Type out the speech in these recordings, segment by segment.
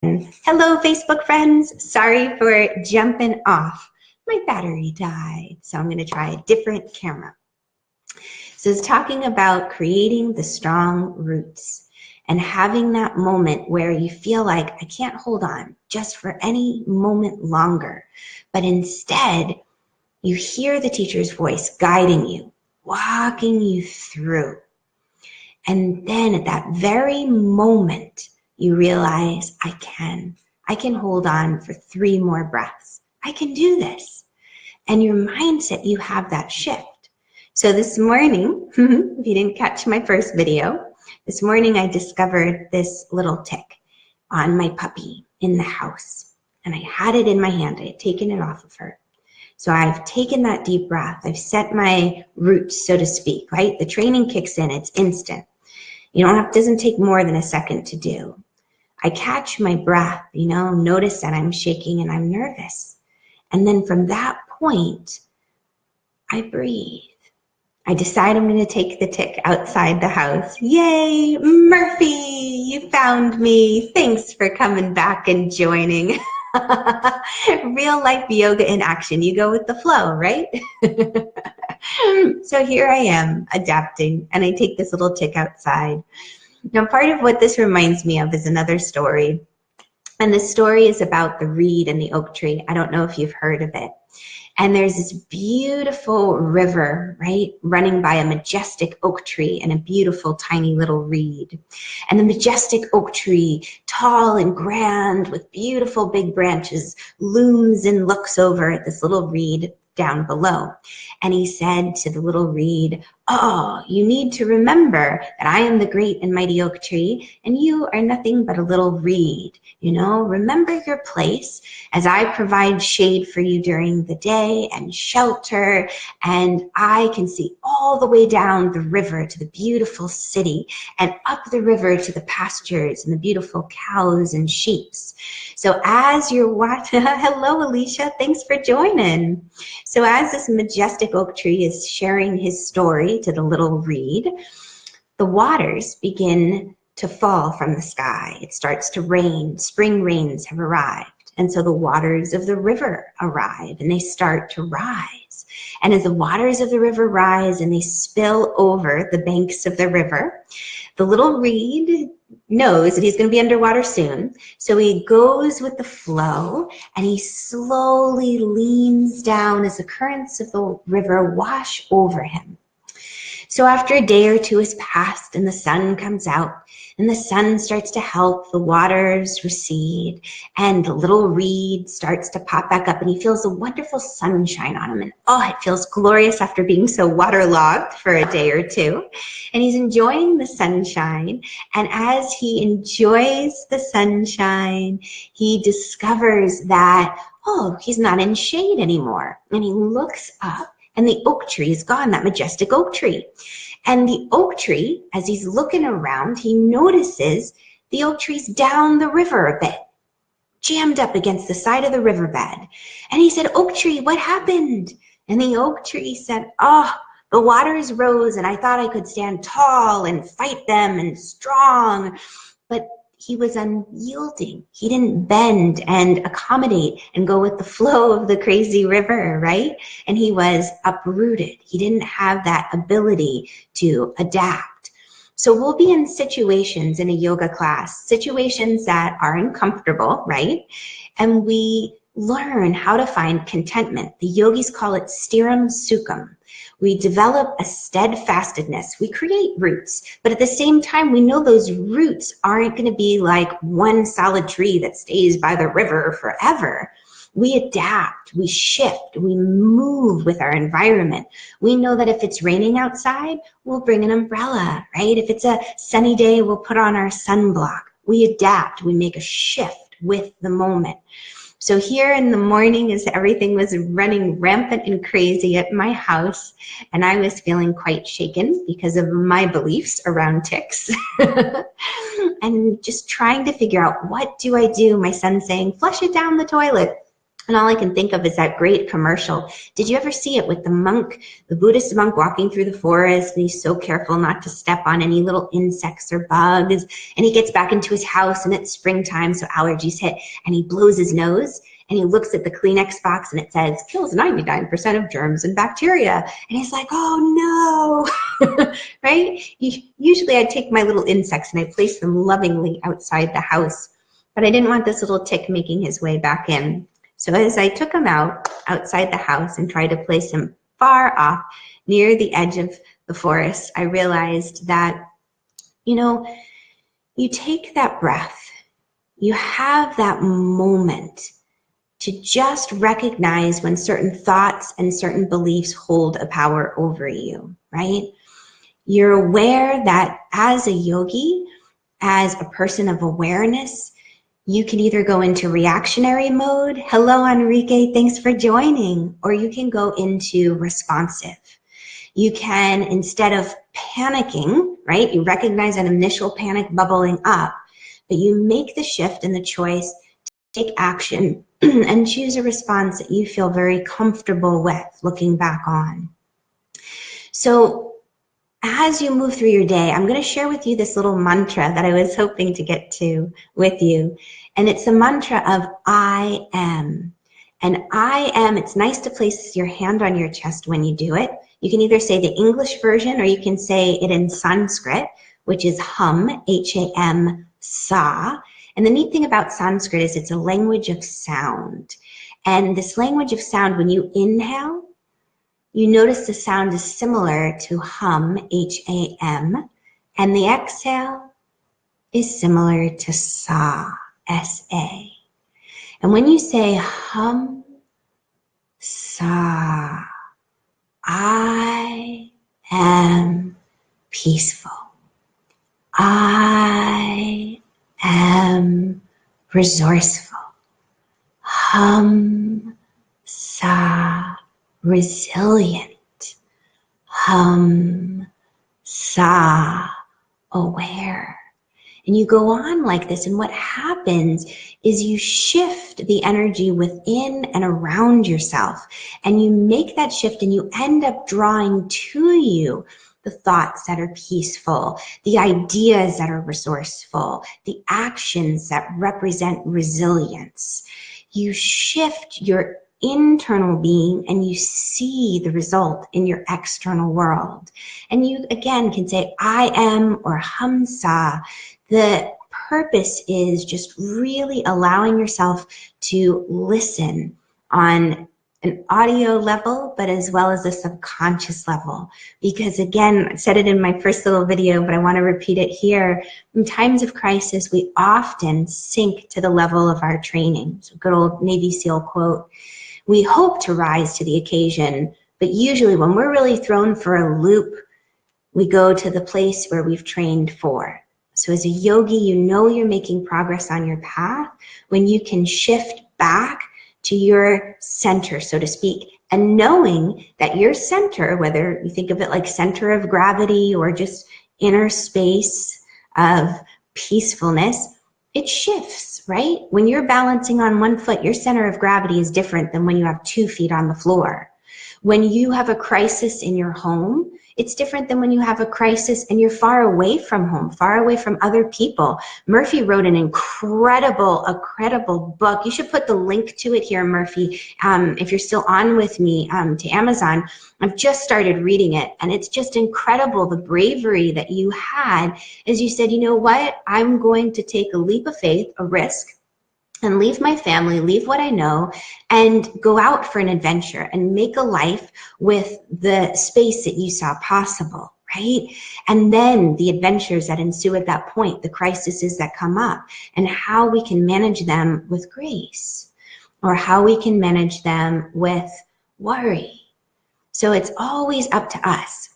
Hello, Facebook friends. Sorry for jumping off. My battery died, so I'm going to try a different camera. So it's talking about creating the strong roots and having that moment where you feel like I can't hold on just for any moment longer, but instead you hear the teacher's voice guiding you, walking you through. And then at that very moment, you realize I can hold on for 3 more breaths. I can do this. And your mindset, you have that shift. So this morning, if you didn't catch my first video, this morning I discovered this little tick on my puppy in the house. And I had it in my hand. I had taken it off of her. So I've taken that deep breath. I've set my roots, so to speak, right? The training kicks in, it's instant. It doesn't take more than a second to do. I catch my breath, notice that I'm shaking and I'm nervous. And then from that point, I breathe. I decide I'm going to take the tick outside the house. Yay, Murphy, you found me. Thanks for coming back and joining. Real life yoga in action. You go with the flow, right? So here I am adapting, and I take this little tick outside. Now, part of what this reminds me of is another story. And the story is about the reed and the oak tree. I don't know if you've heard of it. And there's this beautiful river, right, running by a majestic oak tree and a beautiful tiny little reed. And the majestic oak tree, tall and grand with beautiful big branches, looms and looks over at this little reed down below. And he said to the little reed, "Oh, you need to remember that I am the great and mighty oak tree, and you are nothing but a little reed. Remember your place as I provide shade for you during the day and shelter, and I can see all the way down the river to the beautiful city and up the river to the pastures and the beautiful cows and sheep. So as you're watching," hello Alicia, thanks for joining. So as this majestic oak tree is sharing his story to the little reed, the waters begin to fall from the sky. It starts to rain. Spring rains have arrived. And so the waters of the river arrive and they start to rise. And as the waters of the river rise and they spill over the banks of the river, the little reed knows that he's going to be underwater soon. So he goes with the flow and he slowly leans down as the currents of the river wash over him. So after a day or two has passed and the sun comes out and the sun starts to help the waters recede and the little reed starts to pop back up and he feels the wonderful sunshine on him. And it feels glorious after being so waterlogged for a day or two. And he's enjoying the sunshine. And as he enjoys the sunshine, he discovers that, he's not in shade anymore. And he looks up. And the oak tree is gone, that majestic oak tree. And the oak tree, as he's looking around, he notices the oak tree's down the river a bit, jammed up against the side of the riverbed. And he said, "Oak tree, what happened?" And the oak tree said, "The waters rose and I thought I could stand tall and fight them and strong." But he was unyielding. He didn't bend and accommodate and go with the flow of the crazy river, right? And he was uprooted. He didn't have that ability to adapt. So we'll be in situations in a yoga class, situations that are uncomfortable, right? And we learn how to find contentment. The yogis call it stiram sukham. We develop a steadfastness. We create roots, but at the same time, we know those roots aren't going to be like one solid tree that stays by the river forever. We adapt, we shift, we move with our environment. We know that if it's raining outside, we'll bring an umbrella, right? If it's a sunny day, we'll put on our sunblock. We adapt, we make a shift with the moment. So here in the morning, as everything was running rampant and crazy at my house, and I was feeling quite shaken because of my beliefs around ticks, and just trying to figure out, what do I do? My son's saying, "Flush it down the toilet." And all I can think of is that great commercial. Did you ever see it with the monk, the Buddhist monk walking through the forest, and he's so careful not to step on any little insects or bugs, and he gets back into his house and it's springtime, so allergies hit, and he blows his nose and he looks at the Kleenex box and it says, kills 99% of germs and bacteria. And he's like, oh no, right? Usually I take my little insects and I place them lovingly outside the house, but I didn't want this little tick making his way back in. So as I took him outside the house and tried to place him far off near the edge of the forest, I realized that, you know, you take that breath, you have that moment to just recognize when certain thoughts and certain beliefs hold a power over you, right? You're aware that as a yogi, as a person of awareness, you can either go into reactionary mode, hello Enrique, thanks for joining, or you can go into responsive. You can, instead of panicking, right, you recognize an initial panic bubbling up, but you make the shift and the choice to take action and choose a response that you feel very comfortable with looking back on. So as you move through your day, I'm going to share with you this little mantra that I was hoping to get to with you. And it's a mantra of I am. And I am, it's nice to place your hand on your chest when you do it. You can either say the English version or you can say it in Sanskrit, which is hum, H-A-M, sa. And the neat thing about Sanskrit is it's a language of sound. And this language of sound, when you inhale, you notice the sound is similar to hum, H-A-M, and the exhale is similar to sa, S-A. And when you say hum, sa, I am peaceful. I am resourceful. Hum, sa, resilient. Hum, sa, aware. And you go on like this, and what happens is you shift the energy within and around yourself, and you make that shift and you end up drawing to you the thoughts that are peaceful, the ideas that are resourceful, the actions that represent resilience. You shift your internal being and you see the result in your external world. And you again can say I am or hamsa. The purpose is just really allowing yourself to listen on an audio level, but as well as a subconscious level. Because again, I said it in my first little video, but I want to repeat it here. In times of crisis, we often sink to the level of our training. So good old Navy SEAL quote. We hope to rise to the occasion, but usually when we're really thrown for a loop, we go to the place where we've trained for. So as a yogi, you know you're making progress on your path when you can shift back to your center, so to speak, and knowing that your center, whether you think of it like center of gravity or just inner space of peacefulness, it shifts, right? When you're balancing on one foot, your center of gravity is different than when you have 2 feet on the floor. When you have a crisis in your home, it's different than when you have a crisis and you're far away from home, far away from other people. Murphy wrote an incredible book. You should put the link to it here, Murphy, if you're still on with me to Amazon. I've just started reading it, and it's just incredible, the bravery that you had as you said, you know what, I'm going to take a leap of faith, a risk, and leave my family, leave what I know, and go out for an adventure and make a life with the space that you saw possible, right? And then the adventures that ensue at that point, the crises that come up, and how we can manage them with grace, or how we can manage them with worry. So it's always up to us.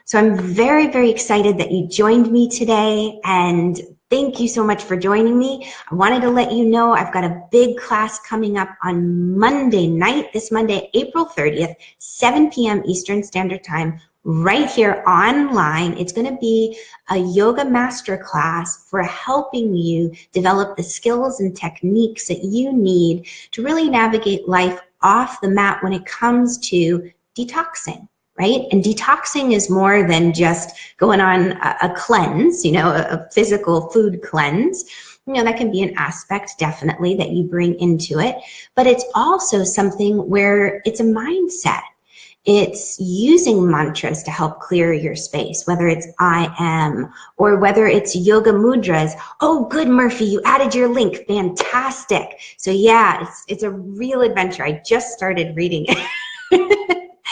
So I'm very, very excited that you joined me today, and thank you so much for joining me. I wanted to let you know I've got a big class coming up on Monday night, this Monday, April 30th, 7 p.m. Eastern Standard Time, right here online. It's going to be a yoga masterclass for helping you develop the skills and techniques that you need to really navigate life off the mat when it comes to detoxing. Right? And detoxing is more than just going on a cleanse, you know, a physical food cleanse. You know, that can be an aspect definitely that you bring into it, but it's also something where it's a mindset. It's using mantras to help clear your space, whether it's I am, or whether it's yoga mudras. Oh, good, Murphy, you added your link. Fantastic. So yeah, it's a real adventure. I just started reading it.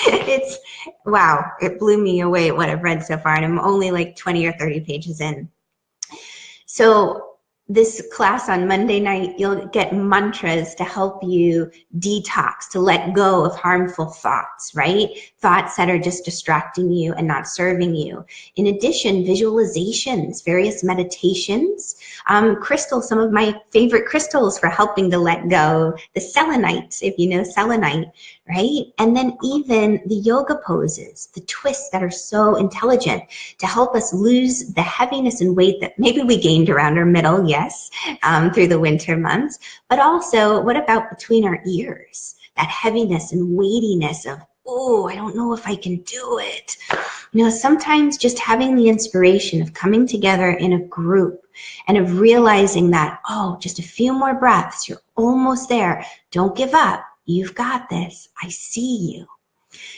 It's, wow, it blew me away what I've read so far, and I'm only like 20 or 30 pages in. So this class on Monday night, you'll get mantras to help you detox, to let go of harmful thoughts, right? Thoughts that are just distracting you and not serving you. In addition, visualizations, various meditations, crystals, some of my favorite crystals for helping to let go, the selenite, if you know selenite, right? And then even the yoga poses, the twists that are so intelligent to help us lose the heaviness and weight that maybe we gained around our middle, yes, through the winter months. But also, what about between our ears? That heaviness and weightiness of, oh, I don't know if I can do it. You know, sometimes just having the inspiration of coming together in a group and of realizing that, oh, just a few more breaths, you're almost there. Don't give up. You've got this. I see you.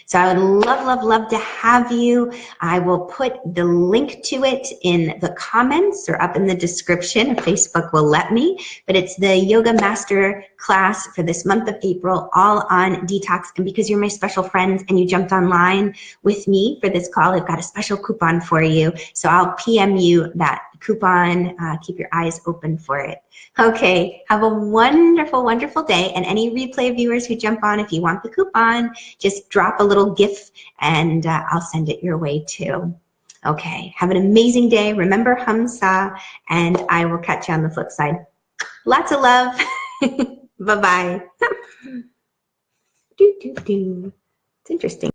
So I would love, love, love to have you. I will put the link to it in the comments or up in the description. Facebook will let me, but it's the Yoga Master class for this month of April, all on detox. And because you're my special friends and you jumped online with me for this call, I've got a special coupon for you. So I'll PM you that coupon. Keep your eyes open for it. Okay, have a wonderful, wonderful day. And any replay viewers who jump on, if you want the coupon, just drop a little GIF and I'll send it your way too. Okay, have an amazing day. Remember Hamsa, and I will catch you on the flip side. Lots of love. Bye-bye. It's interesting.